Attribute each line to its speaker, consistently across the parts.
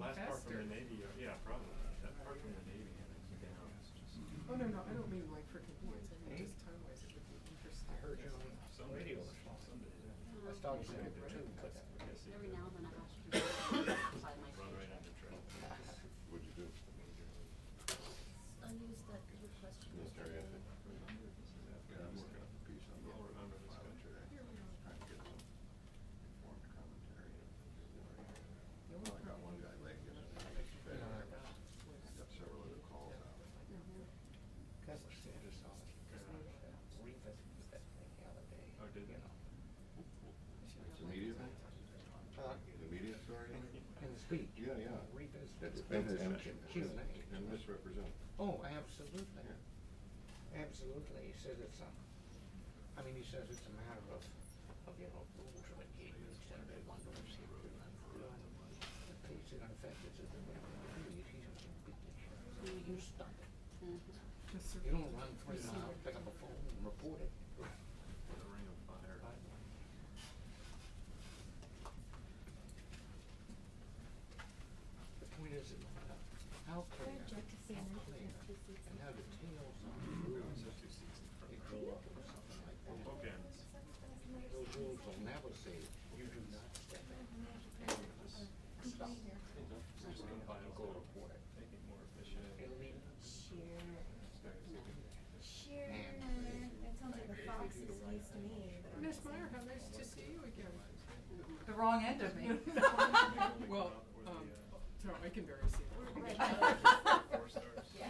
Speaker 1: last part
Speaker 2: faster.
Speaker 1: from the Navy, yeah, probably. That part from the Navy is down. It's just
Speaker 2: Oh, no, I don't mean like for convenience. I mean just time-wise, it would be interesting.
Speaker 3: I heard you on
Speaker 1: some
Speaker 3: radio
Speaker 1: days,
Speaker 3: this morning.
Speaker 1: some days, yeah.
Speaker 3: I started to hear too, but
Speaker 4: Every now and then I have to do outside my
Speaker 1: Run right
Speaker 4: station.
Speaker 1: under traffic.
Speaker 5: What'd you do?
Speaker 4: I used that good question
Speaker 5: Military
Speaker 4: yesterday.
Speaker 5: ethic. Yeah, I'm working on a piece on
Speaker 1: I'll remember this
Speaker 5: file
Speaker 1: country.
Speaker 5: today. Trying to get some informed commentary. Well, I got one guy late yesterday. I got several other calls out.
Speaker 3: Because Sanders saw it. Revisited that thing the other day.
Speaker 1: Oh, did they?
Speaker 5: It's a media thing? The media story?
Speaker 3: In the speech.
Speaker 5: Yeah, yeah.
Speaker 3: Revisited.
Speaker 5: It's been
Speaker 3: And
Speaker 5: and misrepresented.
Speaker 3: Oh, absolutely.
Speaker 5: Yeah.
Speaker 3: Absolutely. He says it's he says it's a matter of rules of engagement. He said they want to see what we're not doing. The piece in effect is that they're going to do. You stop it.
Speaker 2: Just
Speaker 3: You don't run 3 miles, pick up a phone and report it.
Speaker 1: The ring of fire.
Speaker 3: The point is, how clear, and how details on the rules.
Speaker 1: There's two seats in front
Speaker 3: They
Speaker 1: of
Speaker 3: grow up with something like that.
Speaker 1: bookends.
Speaker 3: Those rules will never say, you do not step in. Stop.
Speaker 1: Just compile
Speaker 3: Go
Speaker 1: it,
Speaker 3: report it.
Speaker 1: make it more efficient.
Speaker 3: It'll be
Speaker 6: That sounds like the Fox excuse to me.
Speaker 2: Miss Meyer, how nice to see you again.
Speaker 7: The wrong end of me.
Speaker 2: Well, no, Eikenberry seat.
Speaker 6: Right.
Speaker 1: 4 stars.
Speaker 4: Yeah.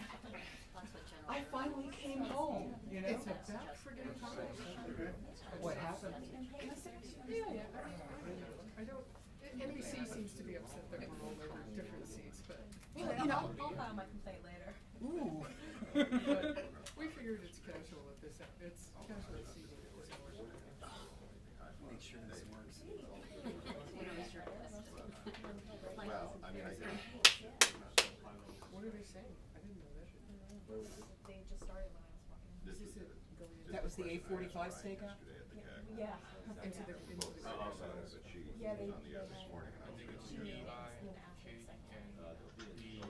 Speaker 4: That's what General.
Speaker 7: I finally came home, you know?
Speaker 2: It's about friggin' time.
Speaker 7: What happened?
Speaker 2: Yeah. I don't, NBC seems to be upset that we're all over different seats, but,
Speaker 6: I'll file my complaint later.
Speaker 7: Ooh.
Speaker 2: but we figured it's casual at this, it's casual seating at this hour.
Speaker 5: Make sure this works.
Speaker 4: What was your question?
Speaker 5: Well, I mean, I guess.
Speaker 2: What are they saying? I didn't know that.
Speaker 6: They just started when I was walking.
Speaker 5: This
Speaker 2: Is
Speaker 5: was
Speaker 2: it
Speaker 5: the-
Speaker 2: going
Speaker 5: this
Speaker 2: into?
Speaker 7: That was the
Speaker 5: question I asked
Speaker 7: A45
Speaker 5: Ryan
Speaker 7: stakeout?
Speaker 5: yesterday at the CAC.
Speaker 6: Yeah.
Speaker 2: Into the.
Speaker 5: Both sides, but she was
Speaker 6: Yeah, they.
Speaker 5: on the air this morning, and I was gonna see
Speaker 6: She
Speaker 5: her.
Speaker 6: soon after the second.
Speaker 5: Oh,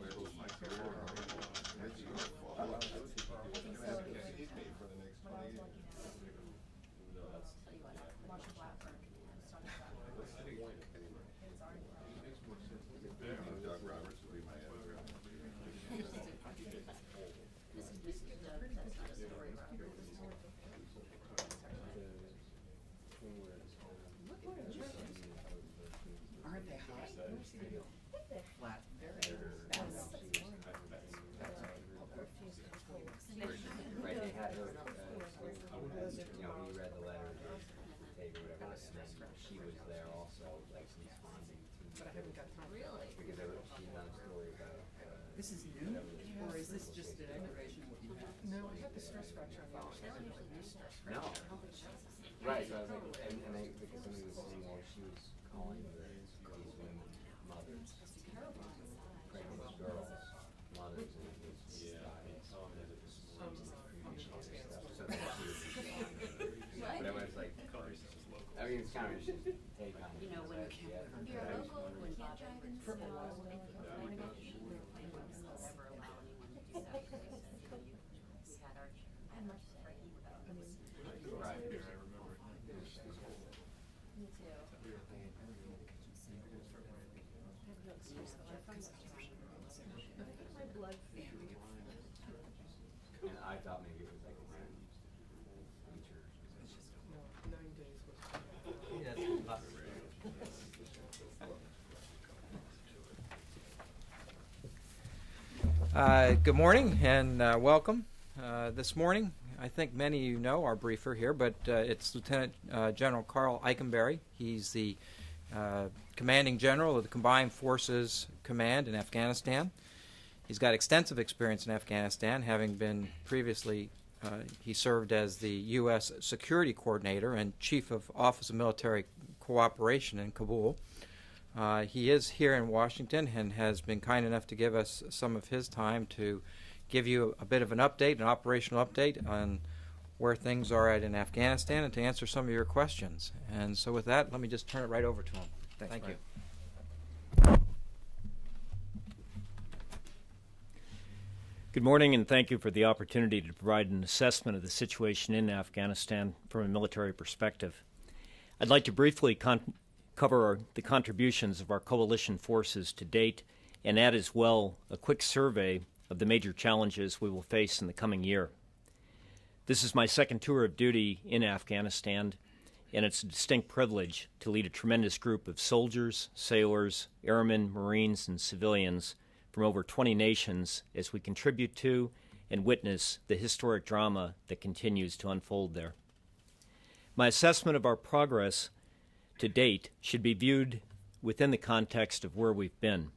Speaker 5: there goes my career. It's your fault.
Speaker 6: I think so.
Speaker 5: Hit me for the next
Speaker 6: When I
Speaker 5: 20
Speaker 6: was
Speaker 5: years.
Speaker 6: looking at
Speaker 4: Tell you what.
Speaker 6: watching Blackburn, I was talking about it was already
Speaker 5: Doug Roberts will be my editor.
Speaker 4: This is Mr. Doug, that's not a story, Robert.
Speaker 7: Aren't they hot? Flat.
Speaker 8: Right, they had her, he read the letter, tape or whatever, and then she was there also, like, responding
Speaker 2: But I
Speaker 8: to,
Speaker 2: haven't got time.
Speaker 4: Really?
Speaker 8: because she done a story about,
Speaker 7: This is new? Or is this just an aggravation of what you had?
Speaker 2: No, I had the stress fracture on the other side, like knee stress
Speaker 8: no.
Speaker 2: fracture.
Speaker 8: Right, so I was like, and they, because somebody was saying, well, she was calling these women mothers, pregnant girls, mothers, and it was, so then she was responding. But I was like, I mean, it's kind of just take on it.
Speaker 4: You know, when
Speaker 6: You're a local,
Speaker 4: when
Speaker 6: you
Speaker 4: Bob
Speaker 6: can't drive in
Speaker 4: for a
Speaker 6: snow.
Speaker 4: while,
Speaker 6: When
Speaker 4: when
Speaker 6: you
Speaker 4: we
Speaker 6: go
Speaker 4: never allow anyone to do that, because they said, we had our, I had much Frankie without this.
Speaker 8: Right.
Speaker 1: Here, I remember.
Speaker 6: Me too. My blood.
Speaker 8: And I thought maybe it was like a feature.
Speaker 2: No, 9 days was.
Speaker 8: Yeah, that's possible.
Speaker 9: Good morning and welcome. This morning, I think many of you know our briefer here, but it's Lieutenant General Karl Eikenberry. He's the Commanding General of the Combined Forces Command in Afghanistan. He's got extensive experience in Afghanistan, having been previously, he served as the U.S. Security Coordinator and Chief of Office of Military Cooperation in Kabul. He is here in Washington and has been kind enough to give us some of his time to give you a bit of an update, an operational update on where things are at in Afghanistan and to answer some of your questions. And so with that, let me just turn it right over to him. Thank you.
Speaker 10: Good morning, and thank you for the opportunity to provide an assessment of the situation in Afghanistan from a military perspective. I'd like to briefly cover the contributions of our coalition forces to date and add as well a quick survey of the major challenges we will face in the coming year. This is my second tour of duty in Afghanistan, and it's a distinct privilege to lead a tremendous group of soldiers, sailors, airmen, Marines, and civilians from over 20 nations as we contribute to and witness the historic drama that continues to unfold there. My assessment of our progress to date should be viewed within the context of where we've been.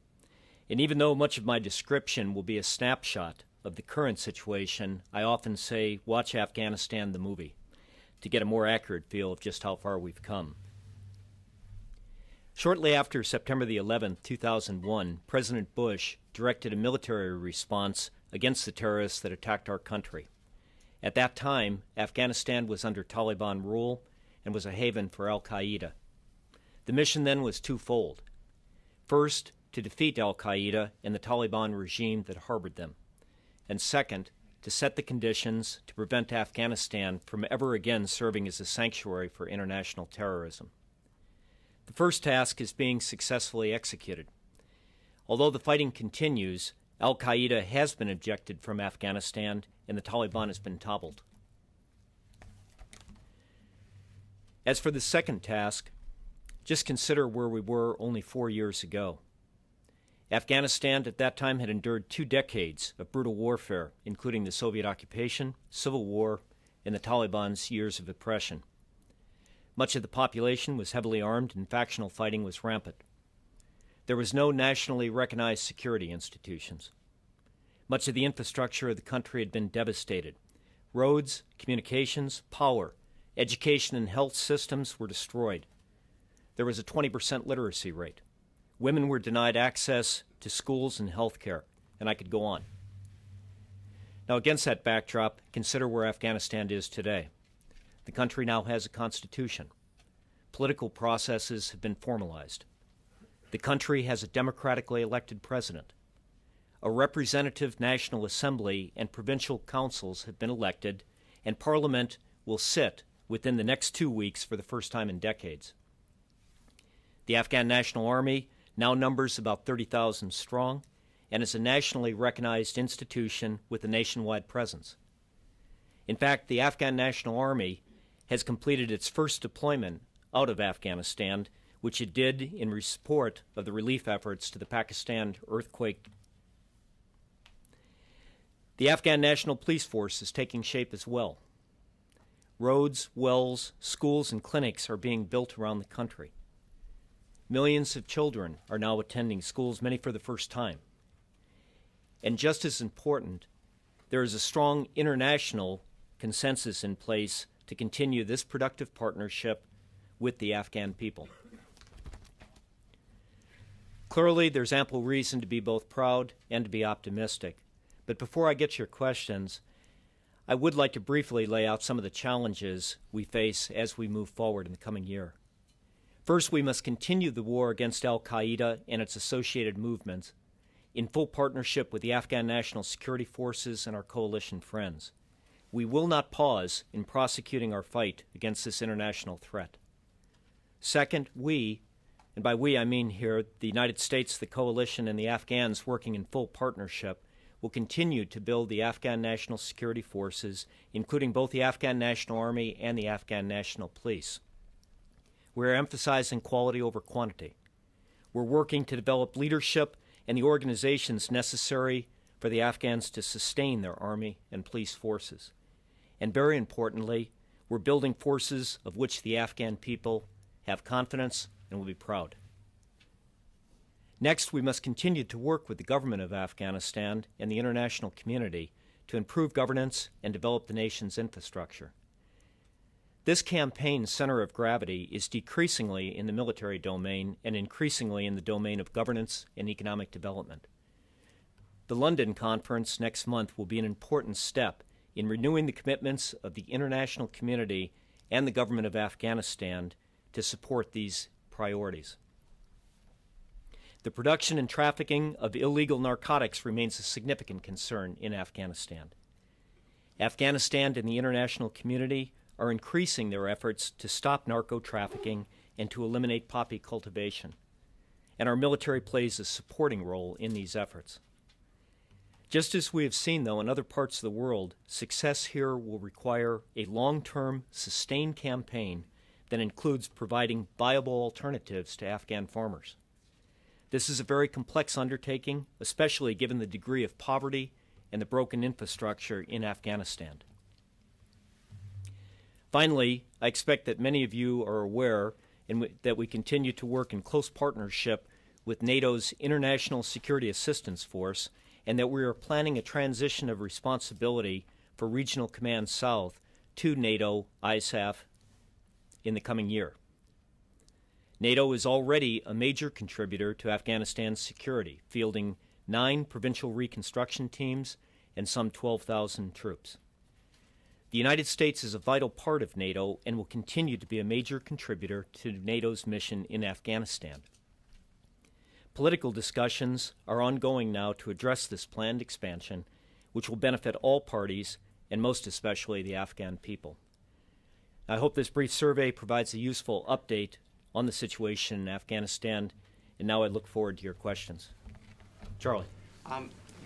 Speaker 10: And even though much of my description will be a snapshot of the current situation, I often say, watch Afghanistan the movie, to get a more accurate feel of just how far we've come. Shortly after September the 11th, 2001, President Bush directed a military response against the terrorists that attacked our country. At that time, Afghanistan was under Taliban rule and was a haven for al-Qaeda. The mission then was twofold. First, to defeat al-Qaeda and the Taliban regime that harbored them. And second, to set the conditions to prevent Afghanistan from ever again serving as a sanctuary for international terrorism. The first task is being successfully executed. Although the fighting continues, al-Qaeda has been ejected from Afghanistan and the Taliban has been toppled. As for the second task, just consider where we were only 4 years ago. Afghanistan at that time had endured 2 decades of brutal warfare, including the Soviet occupation, civil war, and the Taliban's years of oppression. Much of the population was heavily armed and factional fighting was rampant. There was no nationally recognized security institutions. Much of the infrastructure of the country had been devastated. Roads, communications, power, education, and health systems were destroyed. There was a 20% literacy rate. Women were denied access to schools and health care, and I could go on. Now, against that backdrop, consider where Afghanistan is today. The country now has a constitution. Political processes have been formalized. The country has a democratically elected president. A representative National Assembly and provincial councils have been elected, and Parliament will sit within the next 2 weeks for the first time in decades. The Afghan National Army now numbers about 30,000 strong and is a nationally recognized institution with a nationwide presence. In fact, the Afghan National Army has completed its first deployment out of Afghanistan, which it did in support of the relief efforts to the Pakistan earthquake. The Afghan National Police Force is taking shape as well. Roads, wells, schools, and clinics are being built around the country. Millions of children are now attending schools, many for the first time. And just as important, there is a strong international consensus in place to continue this productive partnership with the Afghan people. Clearly, there's ample reason to be both proud and to be optimistic. But before I get to your questions, I would like to briefly lay out some of the challenges we face as we move forward in the coming year. First, we must continue the war against al-Qaeda and its associated movements in full partnership with the Afghan National Security Forces and our coalition friends. We will not pause in prosecuting our fight against this international threat. Second, we, and by we I mean here the United States, the coalition, and the Afghans working in full partnership, will continue to build the Afghan National Security Forces, including both the Afghan National Army and the Afghan National Police. We're emphasizing quality over quantity. We're working to develop leadership and the organizations necessary for the Afghans to sustain their army and police forces. And very importantly, we're building forces of which the Afghan people have confidence and will be proud. Next, we must continue to work with the government of Afghanistan and the international community to improve governance and develop the nation's infrastructure. This campaign's center of gravity is decreasingly in the military domain and increasingly in the domain of governance and economic development. The London conference next month will be an important step in renewing the commitments of the international community and the government of Afghanistan to support these priorities. The production and trafficking of illegal narcotics remains a significant concern in Afghanistan. Afghanistan and the international community are increasing their efforts to stop narco-trafficking and to eliminate poppy cultivation, and our military plays a supporting role in these efforts. Just as we have seen, though, in other parts of the world, success here will require a long-term, sustained campaign that includes providing viable alternatives to Afghan farmers. This is a very complex undertaking, especially given the degree of poverty and the broken infrastructure in Afghanistan. Finally, I expect that many of you are aware that we continue to work in close partnership with NATO's International Security Assistance Force, and that we are planning a transition of responsibility for Regional Command South to NATO ISAF in the coming year. NATO is already a major contributor to Afghanistan's security, fielding 9 provincial reconstruction teams and some 12,000 troops. The United States is a vital part of NATO and will continue to be a major contributor to NATO's mission in Afghanistan. Political discussions are ongoing now to address this planned expansion, which will benefit all parties and most especially the Afghan people. I hope this brief survey provides a useful update on the situation in Afghanistan, and now I look forward to your questions. Charlie.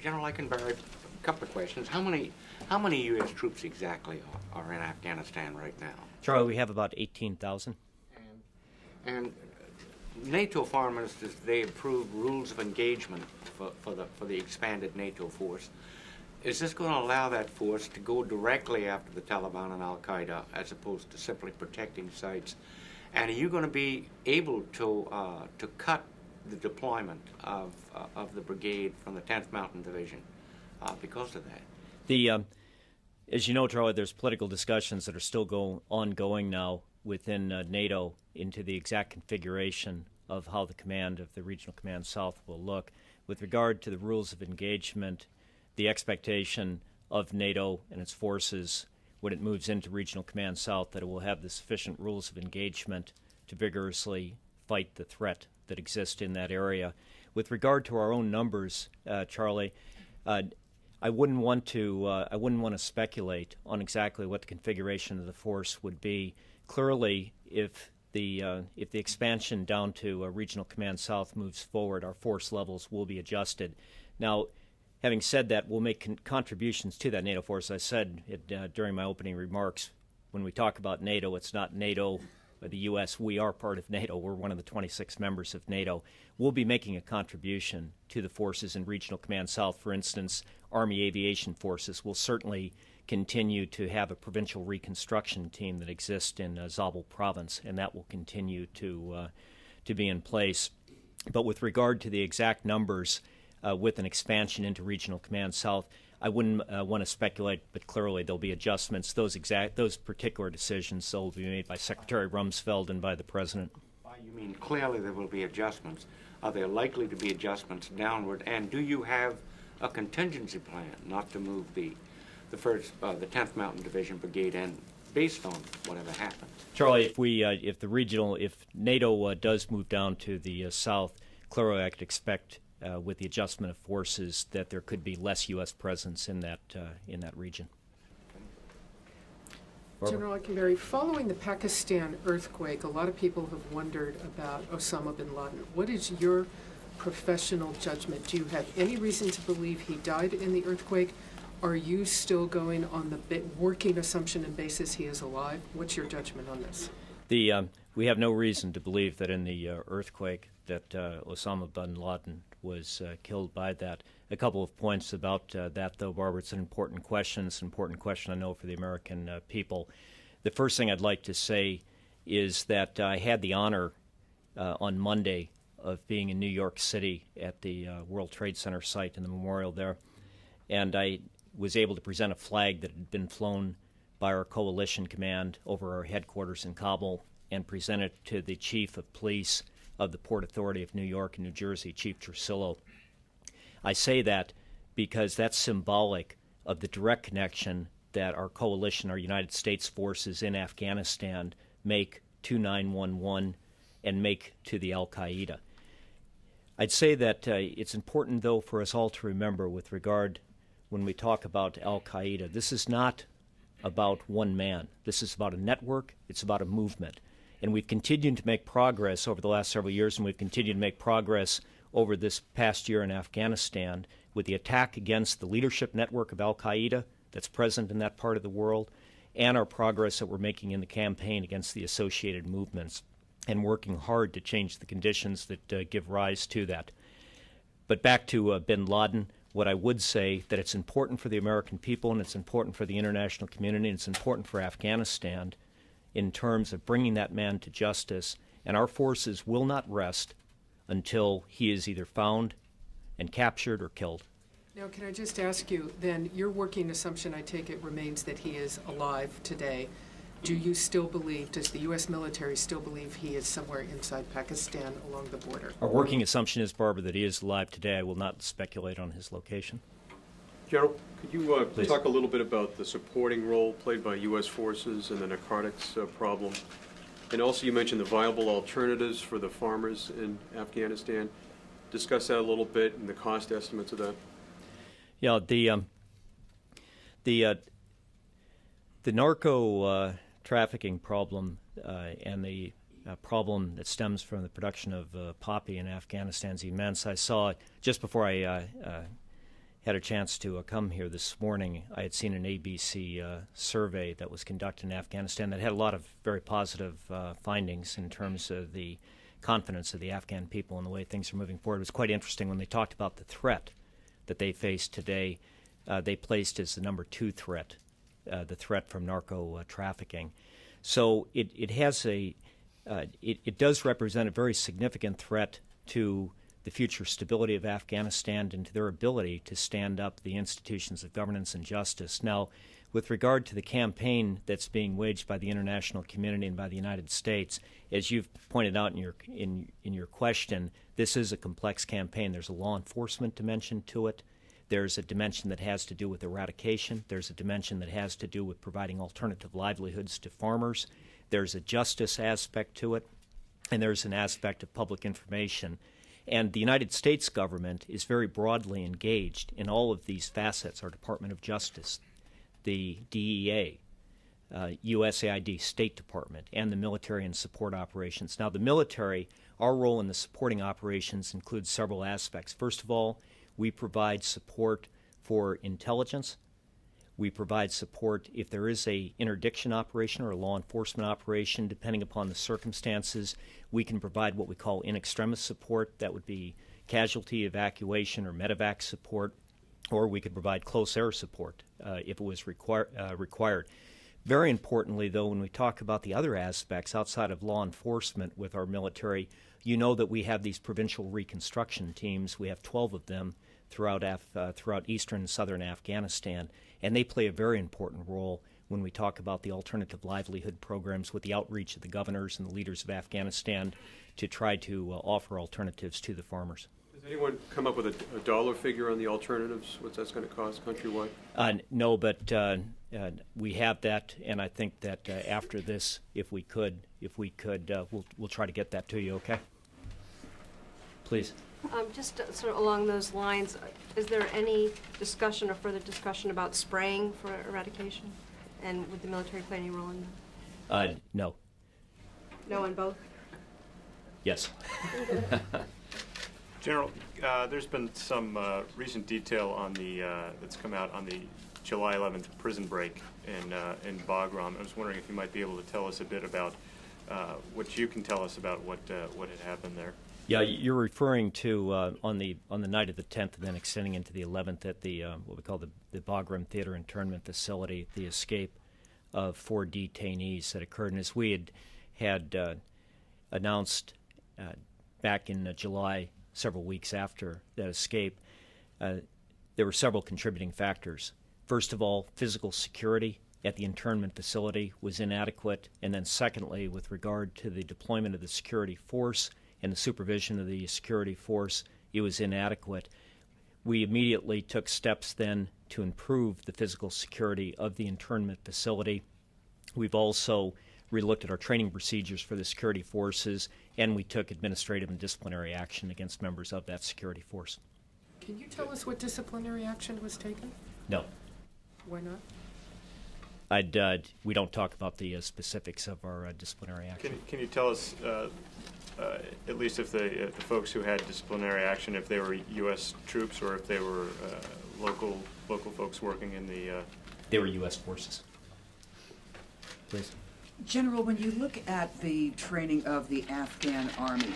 Speaker 3: General Eikenberry, a couple of questions. How many U.S. troops exactly are in Afghanistan right now?
Speaker 10: Charlie, we have about 18,000.
Speaker 3: And NATO foreign ministers, they approved rules of engagement for the expanded NATO force. Is this going to allow that force to go directly after the Taliban and Al-Qaeda as opposed to simply protecting sites? And are you going to be able to cut the deployment of the brigade from the 10th Mountain Division because of that?
Speaker 10: As you know, Charlie, there's political discussions that are still ongoing now within NATO into the exact configuration of how the command of the Regional Command South will look. With regard to the rules of engagement, the expectation of NATO and its forces when it moves into Regional Command South that it will have the sufficient rules of engagement to vigorously fight the threat that exists in that area. With regard to our own numbers, Charlie, I wouldn't want to speculate on exactly what the configuration of the force would be. Clearly, if the expansion down to Regional Command South moves forward, our force levels will be adjusted. Now, having said that, we'll make contributions to that NATO force. I said during my opening remarks, when we talk about NATO, it's not NATO or the U.S. We are part of NATO. We're one of the 26 members of NATO. We'll be making a contribution to the forces in Regional Command South. For instance, Army Aviation Forces will certainly continue to have a provincial reconstruction team that exists in Zabul Province, and that will continue to be in place. But with regard to the exact numbers, with an expansion into Regional Command South, I wouldn't want to speculate, but clearly there'll be adjustments. Those particular decisions will be made by Secretary Rumsfeld and by the President.
Speaker 3: You mean clearly there will be adjustments? Are there likely to be adjustments downward? And do you have a contingency plan not to move the 10th Mountain Division Brigade in based on whatever happens?
Speaker 10: Charlie, if NATO does move down to the south, clearly I could expect with the adjustment of forces that there could be less U.S. presence in that region.
Speaker 2: General Eikenberry, following the Pakistan earthquake, a lot of people have wondered about Osama bin Laden. What is your professional judgment? Do you have any reason to believe he died in the earthquake? Are you still going on the working assumption and basis he is alive? What's your judgment on this?
Speaker 10: We have no reason to believe that in the earthquake that Osama bin Laden was killed by that. A couple of points about that, though, Barbara. It's an important question. It's an important question, I know, for the American people. The first thing I'd like to say is that I had the honor on Monday of being in New York City at the World Trade Center site and the memorial there, and I was able to present a flag that had been flown by our coalition command over our headquarters in Kabul and present it to the chief of police of the Port Authority of New York and New Jersey, Chief Trusillo. I say that because that's symbolic of the direct connection that our coalition, our United States forces in Afghanistan make to 911 and make to the Al-Qaeda. I'd say that it's important, though, for us all to remember with regard when we talk about al-Qaeda, this is not about one man. This is about a network. It's about a movement. And we've continued to make progress over the last several years, and we've continued to make progress over this past year in Afghanistan with the attack against the leadership network of al-Qaeda that's present in that part of the world, and our progress that we're making in the campaign against the associated movements, and working hard to change the conditions that give rise to that. But back to bin Laden, what I would say that it's important for the American people, and it's important for the international community, and it's important for Afghanistan in terms of bringing that man to justice, and our forces will not rest until he is either found and captured or killed.
Speaker 2: Now, can I just ask you, then, your working assumption, I take it, remains that he is alive today. Do you still believe, does the U.S. military still believe he is somewhere inside Pakistan along the border?
Speaker 10: Our working assumption is, Barbara, that he is alive today. I will not speculate on his location.
Speaker 11: General, could you
Speaker 10: Please.
Speaker 11: talk a little bit about the supporting role played by U.S. forces in the narcotics problem? And also you mentioned the viable alternatives for the farmers in Afghanistan. Discuss that a little bit and the cost estimates of that.
Speaker 10: Yeah, the narco trafficking problem and the problem that stems from the production of poppy in Afghanistan is immense. I saw, just before I had a chance to come here this morning, I had seen an ABC survey that was conducted in Afghanistan that had a lot of very positive findings in terms of the confidence of the Afghan people and the way things are moving forward. It was quite interesting when they talked about the threat that they face today. They placed as the number 2 threat, the threat from narco trafficking. So it does represent a very significant threat to the future stability of Afghanistan and to their ability to stand up the institutions of governance and justice. Now, with regard to the campaign that's being waged by the international community and by the United States, as you've pointed out in your question, this is a complex campaign. There's a law enforcement dimension to it. There's a dimension that has to do with eradication. There's a dimension that has to do with providing alternative livelihoods to farmers. There's a justice aspect to it, and there's an aspect of public information. And the United States government is very broadly engaged in all of these facets. Our Department of Justice, the DEA, USAID, State Department, and the military and support operations. Now, the military, our role in the supporting operations includes several aspects. First of all, we provide support for intelligence. We provide support if there is a interdiction operation or a law enforcement operation, depending upon the circumstances. We can provide what we call in extremis support. That would be casualty evacuation or medevac support, or we could provide close air support if it was required. Very importantly, though, when we talk about the other aspects outside of law enforcement with our military, you know that we have these provincial reconstruction teams. We have 12 of them throughout eastern and southern Afghanistan, and they play a very important role when we talk about the alternative livelihood programs with the outreach of the governors and the leaders of Afghanistan to try to offer alternatives to the farmers.
Speaker 11: Has anyone come up with a dollar figure on the alternatives? What that's going to cost countrywide?
Speaker 10: No, but we have that, and I think that after this, if we could, we'll try to get that to you. Okay? Please.
Speaker 12: Just sort of along those lines, is there any discussion or further discussion about spraying for eradication? And would the military play any role in that?
Speaker 10: No.
Speaker 12: No on both?
Speaker 10: Yes.
Speaker 1: General, there's been some recent detail on the that's come out on the July 11th prison break in Bagram. I was wondering if you might be able to tell us a bit about what you can tell us about what had happened there.
Speaker 10: Yeah, you're referring to on the night of the 10th and then extending into the 11th at the what we call the Bagram Theater Internment Facility, the escape of 4 detainees that occurred. And as we had announced back in July, several weeks after that escape, there were several contributing factors. First of all, physical security at the internment facility was inadequate. And then secondly, with regard to the deployment of the security force and the supervision of the security force, it was inadequate. We immediately took steps then to improve the physical security of the internment facility. We've also relooked at our training procedures for the security forces, and we took administrative and disciplinary action against members of that security force.
Speaker 2: Can you tell us what disciplinary action was taken?
Speaker 10: No.
Speaker 2: Why not?
Speaker 10: We don't talk about the specifics of our disciplinary action.
Speaker 1: Can you tell us, at least if the folks who had disciplinary action, if they were U.S. troops or if they were local folks working in the...
Speaker 10: They were U.S. forces. Please.
Speaker 7: General, when you look at the training of the Afghan army,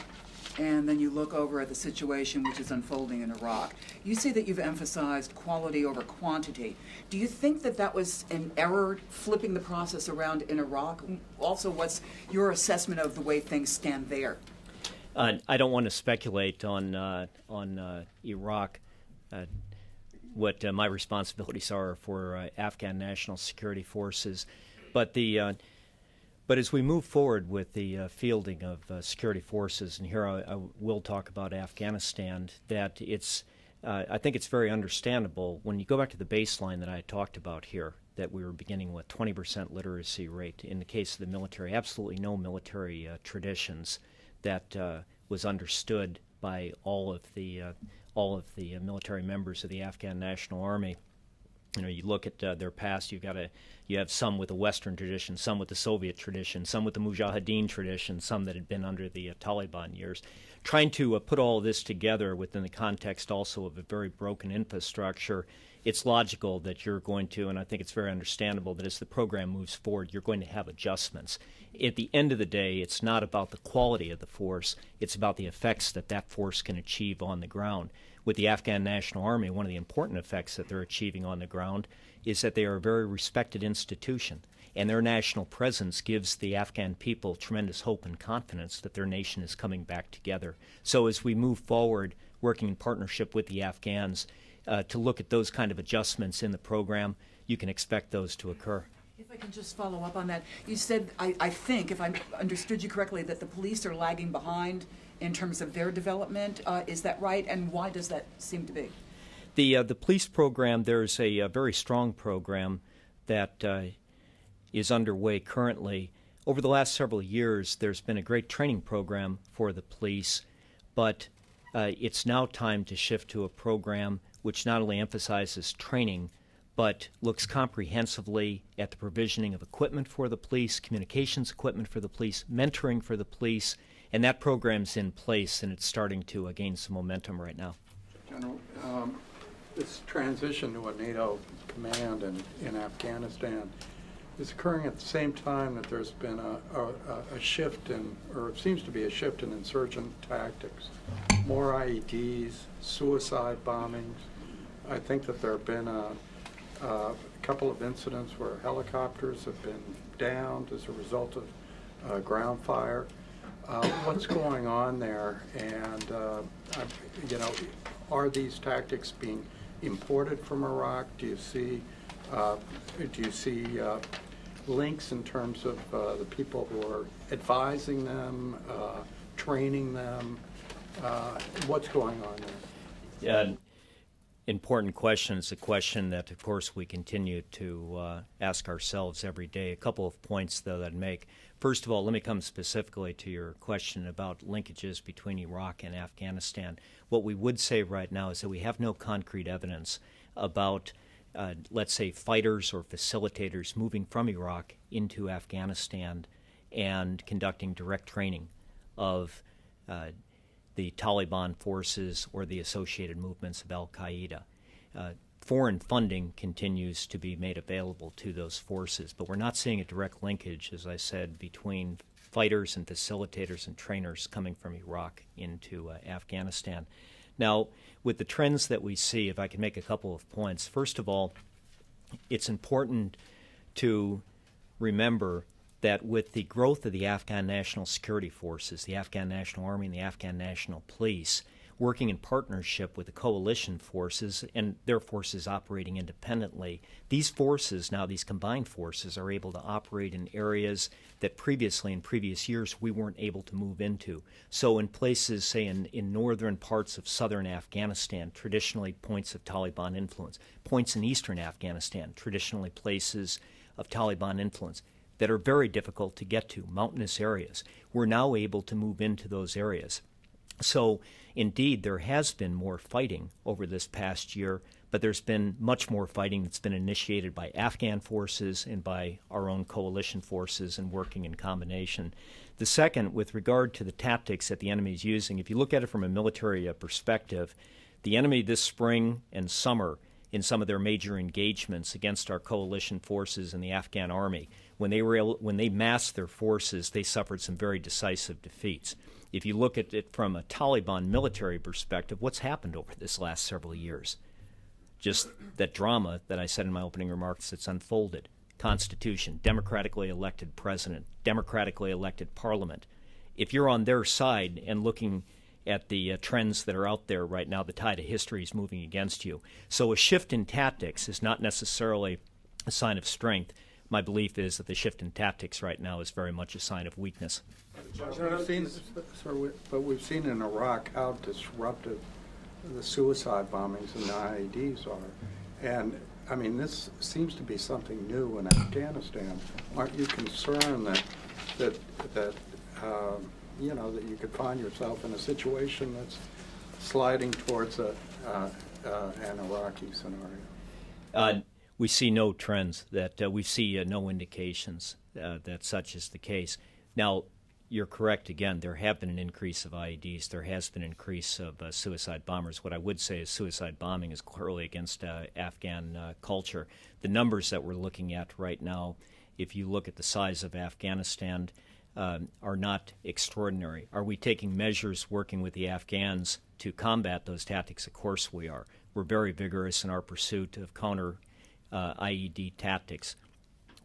Speaker 7: and then you look over at the situation which is unfolding in Iraq, you say that you've emphasized quality over quantity. Do you think that that was an error, flipping the process around in Iraq? Also, what's your assessment of the way things stand there?
Speaker 10: I don't want to speculate on Iraq. What my responsibilities are for Afghan national security forces, but as we move forward with the fielding of security forces, and here I will talk about Afghanistan, that I think it's very understandable when you go back to the baseline that I talked about here, that we were beginning with 20% literacy rate. In the case of the military, absolutely no military traditions that was understood by all of the military members of the Afghan National Army. You know, you look at their past. You have some with a Western tradition, some with the Soviet tradition, some with the Mujahideen tradition, some that had been under the Taliban years. Trying to put all of this together within the context also of a very broken infrastructure, it's logical that you're going to, and I think it's very understandable that as the program moves forward, you're going to have adjustments. At the end of the day, it's not about the quality of the force, it's about the effects that that force can achieve on the ground. With the Afghan National Army, one of the important effects that they're achieving on the ground is that they are a very respected institution, and their national presence gives the Afghan people tremendous hope and confidence that their nation is coming back together. So as we move forward, working in partnership with the Afghans, to look at those kind of adjustments in the program, you can expect those to occur.
Speaker 7: If I can just follow up on that, you said, I think, if I understood you correctly, that the police are lagging behind in terms of their development. Is that right? And why does that seem to be?
Speaker 10: The police program, there's a very strong program that is underway currently. Over the last several years, there's been a great training program for the police, but it's now time to shift to a program which not only emphasizes training, but looks comprehensively at the provisioning of equipment for the police, communications equipment for the police, mentoring for the police, and that program's in place, and it's starting to gain some momentum right now.
Speaker 5: General, this transition to a NATO command in Afghanistan is occurring at the same time that there's been a shift in, or it seems to be a shift in insurgent tactics. More IEDs, suicide bombings. I think that there have been a couple of incidents where helicopters have been downed as a result of ground fire. What's going on there? And are these tactics being imported from Iraq? Do you see links in terms of the people who are advising them, training them? What's going on there?
Speaker 10: Important question. It's a question that, of course, we continue to ask ourselves every day. A couple of points, though, that I'd make. First of all, let me come specifically to your question about linkages between Iraq and Afghanistan. What we would say right now is that we have no concrete evidence about, let's say, fighters or facilitators moving from Iraq into Afghanistan and conducting direct training of the Taliban forces or the associated movements of al-Qaeda. Foreign funding continues to be made available to those forces, but we're not seeing a direct linkage, as I said, between fighters and facilitators and trainers coming from Iraq into Afghanistan. Now, with the trends that we see, if I can make a couple of points. First of all, it's important to remember that with the growth of the Afghan National Security Forces, the Afghan National Army and the Afghan National Police, working in partnership with the coalition forces and their forces operating independently, these forces, now these combined forces, are able to operate in areas that previously, in previous years, we weren't able to move into. So in places, say, in northern parts of southern Afghanistan, traditionally points of Taliban influence, points in eastern Afghanistan, traditionally places of Taliban influence, that are very difficult to get to, mountainous areas. We're now able to move into those areas. So, indeed, there has been more fighting over this past year, but there's been much more fighting that's been initiated by Afghan forces and by our own coalition forces and working in combination. The second, with regard to the tactics that the enemy is using, if you look at it from a military perspective, the enemy this spring and summer in some of their major engagements against our coalition forces and the Afghan army, when they massed their forces, they suffered some very decisive defeats. If you look at it from a Taliban military perspective, what's happened over this last several years? Just that drama that I said in my opening remarks that's unfolded. Constitution, democratically elected president, democratically elected parliament. If you're on their side and looking at the trends that are out there right now, the tide of history is moving against you. So a shift in tactics is not necessarily a sign of strength. My belief is that the shift in tactics right now is very much a sign of weakness.
Speaker 5: We've seen in Iraq how disruptive the suicide bombings and the IEDs are. And, I mean, this seems to be something new in Afghanistan. Aren't you concerned that you could find yourself in a situation that's sliding towards an Iraqi scenario?
Speaker 10: We see no trends, we see no indications that such is the case. Now, you're correct again, there have been an increase of IEDs, there has been an increase of suicide bombers. What I would say is suicide bombing is clearly against Afghan culture. The numbers that we're looking at right now, if you look at the size of Afghanistan, are not extraordinary. Are we taking measures working with the Afghans to combat those tactics? Of course we are. We're very vigorous in our pursuit of counter IED tactics.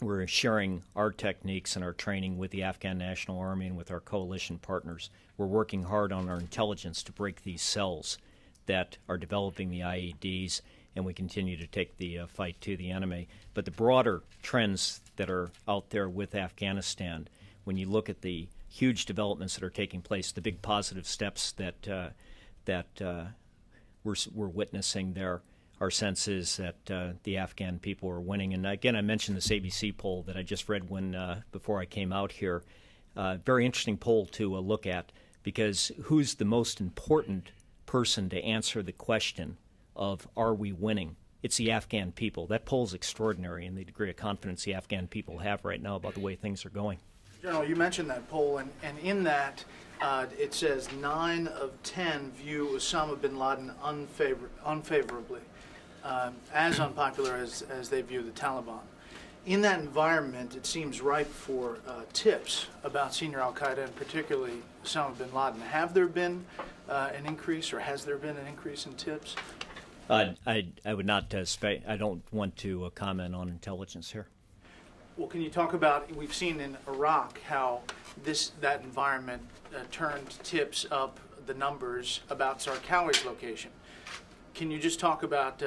Speaker 10: We're sharing our techniques and our training with the Afghan National Army and with our coalition partners. We're working hard on our intelligence to break these cells that are developing the IEDs, and we continue to take the fight to the enemy. But the broader trends that are out there with Afghanistan, when you look at the huge developments that are taking place, the big positive steps that we're witnessing there, our sense is that the Afghan people are winning. And again, I mentioned this ABC poll that I just read before I came out here. Very interesting poll to look at, because who's the most important person to answer the question of are we winning? It's the Afghan people. That poll's extraordinary in the degree of confidence the Afghan people have right now about the way things are going.
Speaker 13: General, you mentioned that poll, and in that it says 9 of 10 view Osama bin Laden unfavorably, as unpopular as they view the Taliban. In that environment, it seems ripe for tips about senior al-Qaeda, and particularly Osama bin Laden. Have there been an increase, or has there been an increase in tips?
Speaker 10: I would not I don't want to comment on intelligence here.
Speaker 13: Well, can you talk about, we've seen in Iraq how that environment turned tips up the numbers about Zarqawi's location. Can you just talk about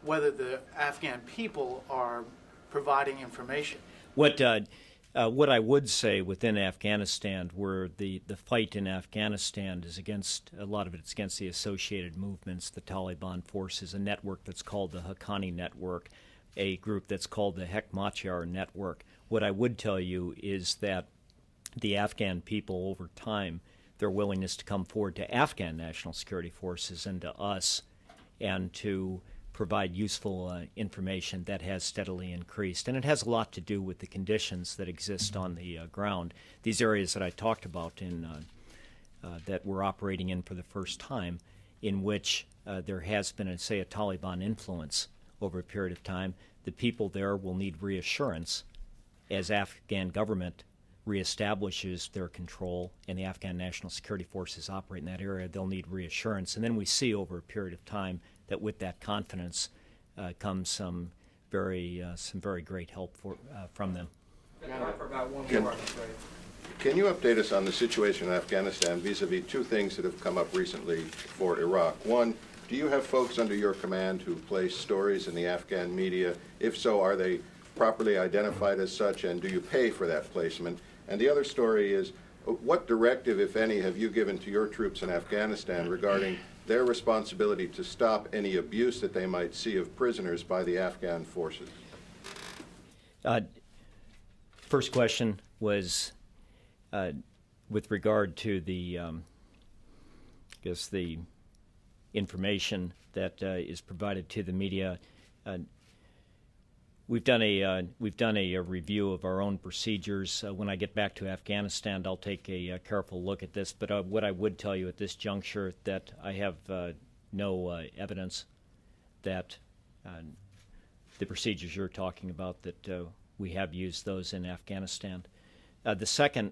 Speaker 13: whether the Afghan people are providing information?
Speaker 10: What I would say within Afghanistan, where the fight in Afghanistan is against, a lot of it's against the associated movements, the Taliban forces, a network that's called the Haqqani Network, a group that's called the Hekmatyar Network. What I would tell you is that the Afghan people, over time, their willingness to come forward to Afghan national security forces and to us and to provide useful information, that has steadily increased. And it has a lot to do with the conditions that exist on the ground. These areas that I talked about that we're operating in for the first time, in which there has been, say, a Taliban influence over a period of time, the people there will need reassurance as Afghan government reestablishes their control and the Afghan national security forces operate in that area. They'll need reassurance. And then we see over a period of time that with that confidence comes some very great help from them.
Speaker 14: Can you update us on the situation in Afghanistan vis-a-vis two things that have come up recently for Iraq? One, do you have folks under your command who place stories in the Afghan media? If so, are they properly identified as such, and do you pay for that placement? And the other story is, what directive, if any, have you given to your troops in Afghanistan regarding their responsibility to stop any abuse that they might see of prisoners by the Afghan forces?
Speaker 10: First question was with regard to the, the information that is provided to the media. We've done a review of our own procedures. When I get back to Afghanistan, I'll take a careful look at this. But what I would tell you at this juncture, that I have no evidence that the procedures you're talking about, that we have used those in Afghanistan. The second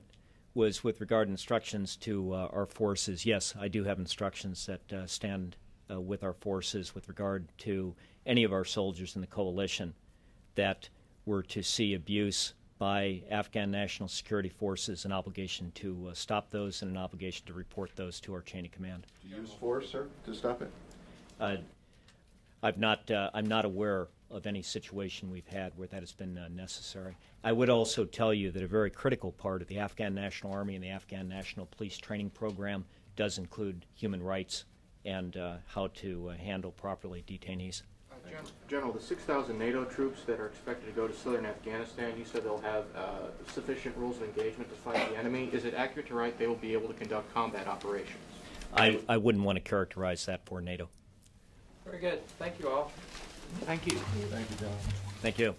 Speaker 10: was with regard to instructions to our forces. Yes, I do have instructions that stand with our forces with regard to any of our soldiers in the coalition that were to see abuse by Afghan National Security Forces, an obligation to stop those and an obligation to report those to our chain of command.
Speaker 14: Do you use force, sir, to stop it?
Speaker 10: I'm not aware of any situation we've had where that has been necessary. I would also tell you that a very critical part of the Afghan National Army and the Afghan National Police training program does include human rights and how to handle properly detainees.
Speaker 15: General, the 6,000 NATO troops that are expected to go to southern Afghanistan, you said they'll have sufficient rules of engagement to fight the enemy. Is it accurate to write they will be able to conduct combat operations?
Speaker 10: I wouldn't want to characterize that for NATO.
Speaker 9: Very good. Thank you all.
Speaker 3: Thank you.
Speaker 5: Thank you, John.
Speaker 10: Thank you.